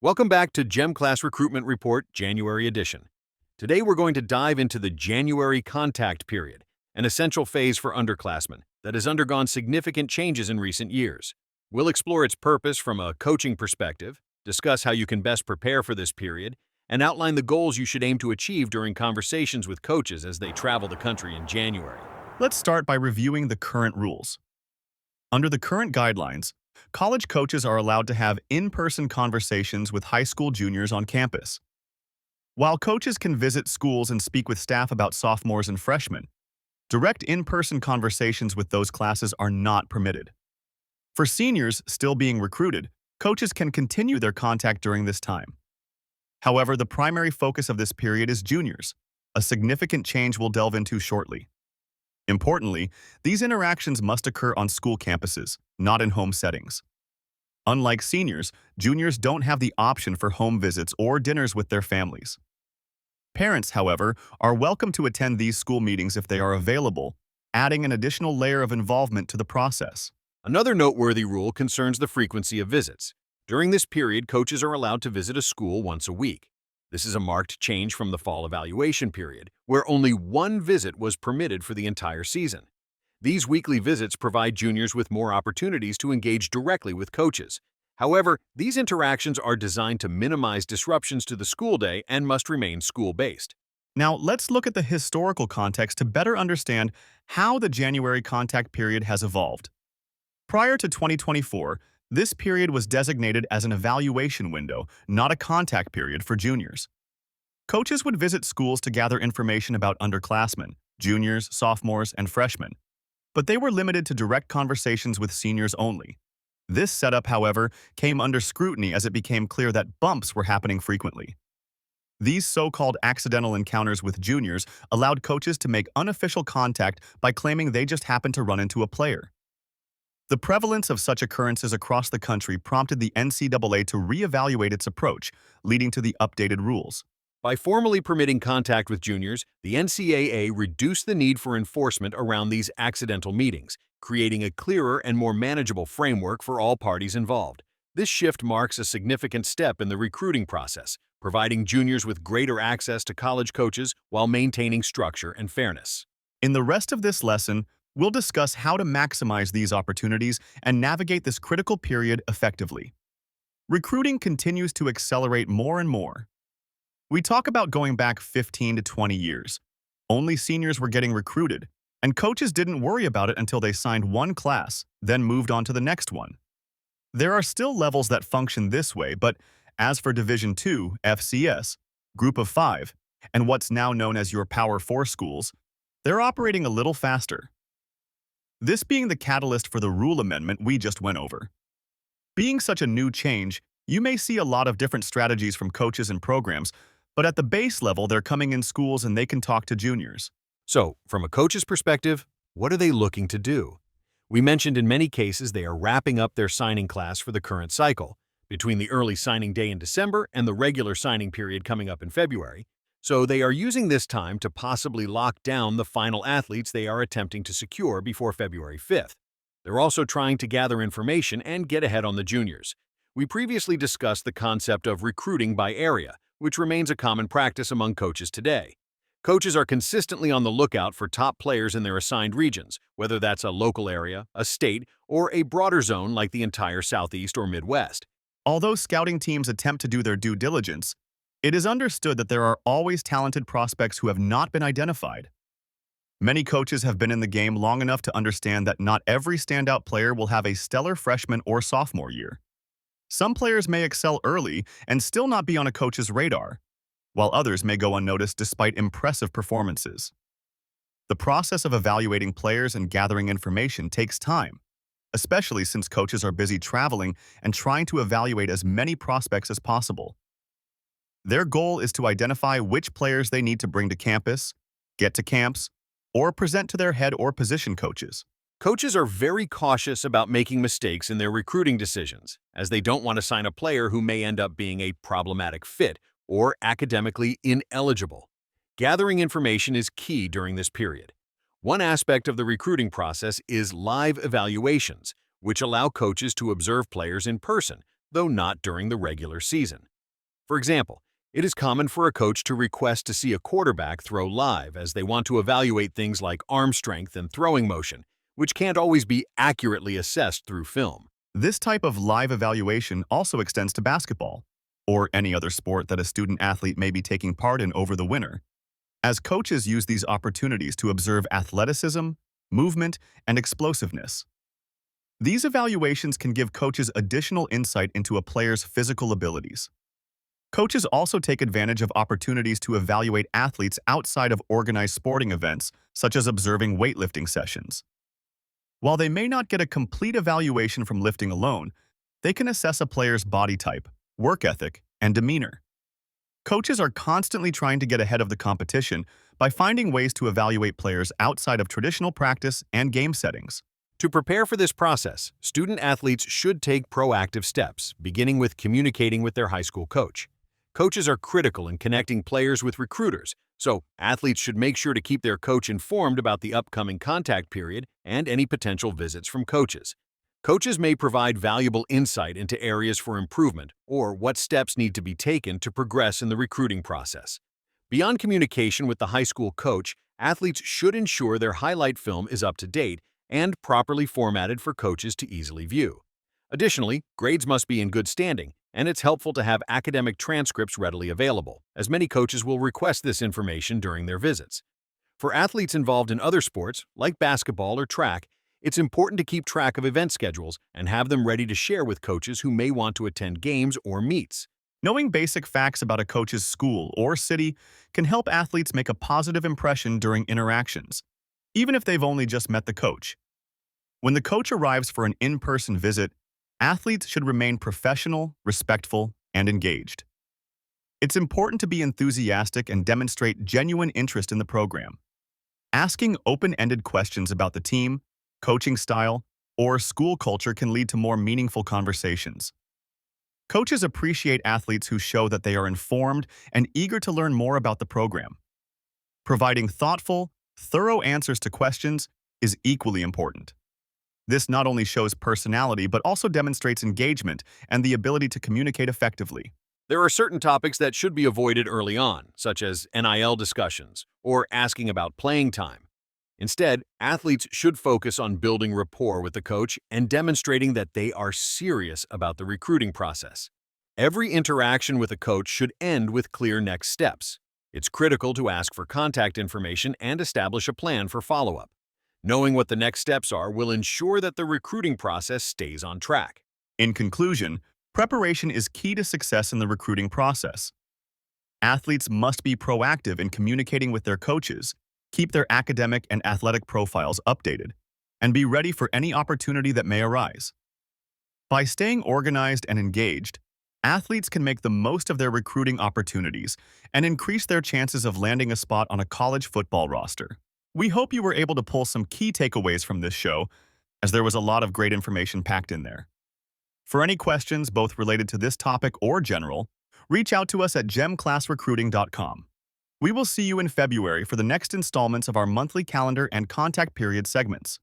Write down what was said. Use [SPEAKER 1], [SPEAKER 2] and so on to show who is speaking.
[SPEAKER 1] Welcome back to GEM Class Recruitment Report, January edition. Today we're going to dive into the January contact period, an essential phase for underclassmen that has undergone significant changes in recent years. We'll explore its purpose from a coaching perspective, discuss how you can best prepare for this period, and outline the goals you should aim to achieve during conversations with coaches as they travel the country in January.
[SPEAKER 2] Let's start by reviewing the current rules. Under the current guidelines, college coaches are allowed to have in-person conversations with high school juniors on campus. While coaches can visit schools and speak with staff about sophomores and freshmen, direct in-person conversations with those classes are not permitted. For seniors still being recruited, coaches can continue their contact during this time. However, the primary focus of this period is juniors, a significant change we'll delve into shortly. Importantly, these interactions must occur on school campuses, not in home settings. Unlike seniors, juniors don't have the option for home visits or dinners with their families. Parents, however, are welcome to attend these school meetings if they are available, adding an additional layer of involvement to the process.
[SPEAKER 1] Another noteworthy rule concerns the frequency of visits. During this period, coaches are allowed to visit a school once a week. This is a marked change from the fall evaluation period, where only one visit was permitted for the entire season. These weekly visits provide juniors with more opportunities to engage directly with coaches. However, these interactions are designed to minimize disruptions to the school day and must remain school-based.
[SPEAKER 2] Now, let's look at the historical context to better understand how the January contact period has evolved. Prior to 2024, this period was designated as an evaluation window, not a contact period for juniors. Coaches would visit schools to gather information about underclassmen, juniors, sophomores, and freshmen, but they were limited to direct conversations with seniors only. This setup, however, came under scrutiny as it became clear that bumps were happening frequently. These so-called accidental encounters with juniors allowed coaches to make unofficial contact by claiming they just happened to run into a player. The prevalence of such occurrences across the country prompted the NCAA to reevaluate its approach, leading to the updated rules.
[SPEAKER 1] By formally permitting contact with juniors, the NCAA reduced the need for enforcement around these accidental meetings, creating a clearer and more manageable framework for all parties involved. This shift marks a significant step in the recruiting process, providing juniors with greater access to college coaches while maintaining structure and fairness.
[SPEAKER 2] In the rest of this lesson, we'll discuss how to maximize these opportunities and navigate this critical period effectively. Recruiting continues to accelerate more and more. We talk about going back 15 to 20 years. Only seniors were getting recruited, and coaches didn't worry about it until they signed one class, then moved on to the next one. There are still levels that function this way, but as for Division II, FCS, Group of 5, and what's now known as your Power 4 schools, they're operating a little faster. This being the catalyst for the rule amendment we just went over. Being such a new change, you may see a lot of different strategies from coaches and programs, but at the base level, they're coming in schools and they can talk to juniors.
[SPEAKER 1] So, from a coach's perspective, what are they looking to do? We mentioned in many cases they are wrapping up their signing class for the current cycle, between the early signing day in December and the regular signing period coming up in February. So they are using this time to possibly lock down the final athletes they are attempting to secure before February 5th. They're also trying to gather information and get ahead on the juniors. We previously discussed the concept of recruiting by area, which remains a common practice among coaches today. Coaches are consistently on the lookout for top players in their assigned regions, whether that's a local area, a state, or a broader zone like the entire Southeast or Midwest.
[SPEAKER 2] Although scouting teams attempt to do their due diligence, it is understood that there are always talented prospects who have not been identified. Many coaches have been in the game long enough to understand that not every standout player will have a stellar freshman or sophomore year. Some players may excel early and still not be on a coach's radar, while others may go unnoticed despite impressive performances. The process of evaluating players and gathering information takes time, especially since coaches are busy traveling and trying to evaluate as many prospects as possible. Their goal is to identify which players they need to bring to campus, get to camps, or present to their head or position coaches.
[SPEAKER 1] Coaches are very cautious about making mistakes in their recruiting decisions, as they don't want to sign a player who may end up being a problematic fit or academically ineligible. Gathering information is key during this period. One aspect of the recruiting process is live evaluations, which allow coaches to observe players in person, though not during the regular season. For example, it is common for a coach to request to see a quarterback throw live as they want to evaluate things like arm strength and throwing motion, which can't always be accurately assessed through film.
[SPEAKER 2] This type of live evaluation also extends to basketball, or any other sport that a student athlete may be taking part in over the winter, as coaches use these opportunities to observe athleticism, movement, and explosiveness. These evaluations can give coaches additional insight into a player's physical abilities. Coaches also take advantage of opportunities to evaluate athletes outside of organized sporting events, such as observing weightlifting sessions. While they may not get a complete evaluation from lifting alone, they can assess a player's body type, work ethic, and demeanor. Coaches are constantly trying to get ahead of the competition by finding ways to evaluate players outside of traditional practice and game settings.
[SPEAKER 1] To prepare for this process, student athletes should take proactive steps, beginning with communicating with their high school coach. Coaches are critical in connecting players with recruiters, so athletes should make sure to keep their coach informed about the upcoming contact period and any potential visits from coaches. Coaches may provide valuable insight into areas for improvement or what steps need to be taken to progress in the recruiting process. Beyond communication with the high school coach, athletes should ensure their highlight film is up to date and properly formatted for coaches to easily view. Additionally, grades must be in good standing, and it's helpful to have academic transcripts readily available, as many coaches will request this information during their visits. For athletes involved in other sports, like basketball or track, it's important to keep track of event schedules and have them ready to share with coaches who may want to attend games or meets.
[SPEAKER 2] Knowing basic facts about a coach's school or city can help athletes make a positive impression during interactions, even if they've only just met the coach. When the coach arrives for an in-person visit, athletes should remain professional, respectful, and engaged. It's important to be enthusiastic and demonstrate genuine interest in the program. Asking open-ended questions about the team, coaching style, or school culture can lead to more meaningful conversations. Coaches appreciate athletes who show that they are informed and eager to learn more about the program. Providing thoughtful, thorough answers to questions is equally important. This not only shows personality but also demonstrates engagement and the ability to communicate effectively.
[SPEAKER 1] There are certain topics that should be avoided early on, such as NIL discussions or asking about playing time. Instead, athletes should focus on building rapport with the coach and demonstrating that they are serious about the recruiting process. Every interaction with a coach should end with clear next steps. It's critical to ask for contact information and establish a plan for follow-up. Knowing what the next steps are will ensure that the recruiting process stays on track.
[SPEAKER 2] In conclusion, preparation is key to success in the recruiting process. Athletes must be proactive in communicating with their coaches, keep their academic and athletic profiles updated, and be ready for any opportunity that may arise. By staying organized and engaged, athletes can make the most of their recruiting opportunities and increase their chances of landing a spot on a college football roster. We hope you were able to pull some key takeaways from this show, as there was a lot of great information packed in there. For any questions, both related to this topic or general, reach out to us at gemclassrecruiting.com. We will see you in February for the next installments of our monthly calendar and contact period segments.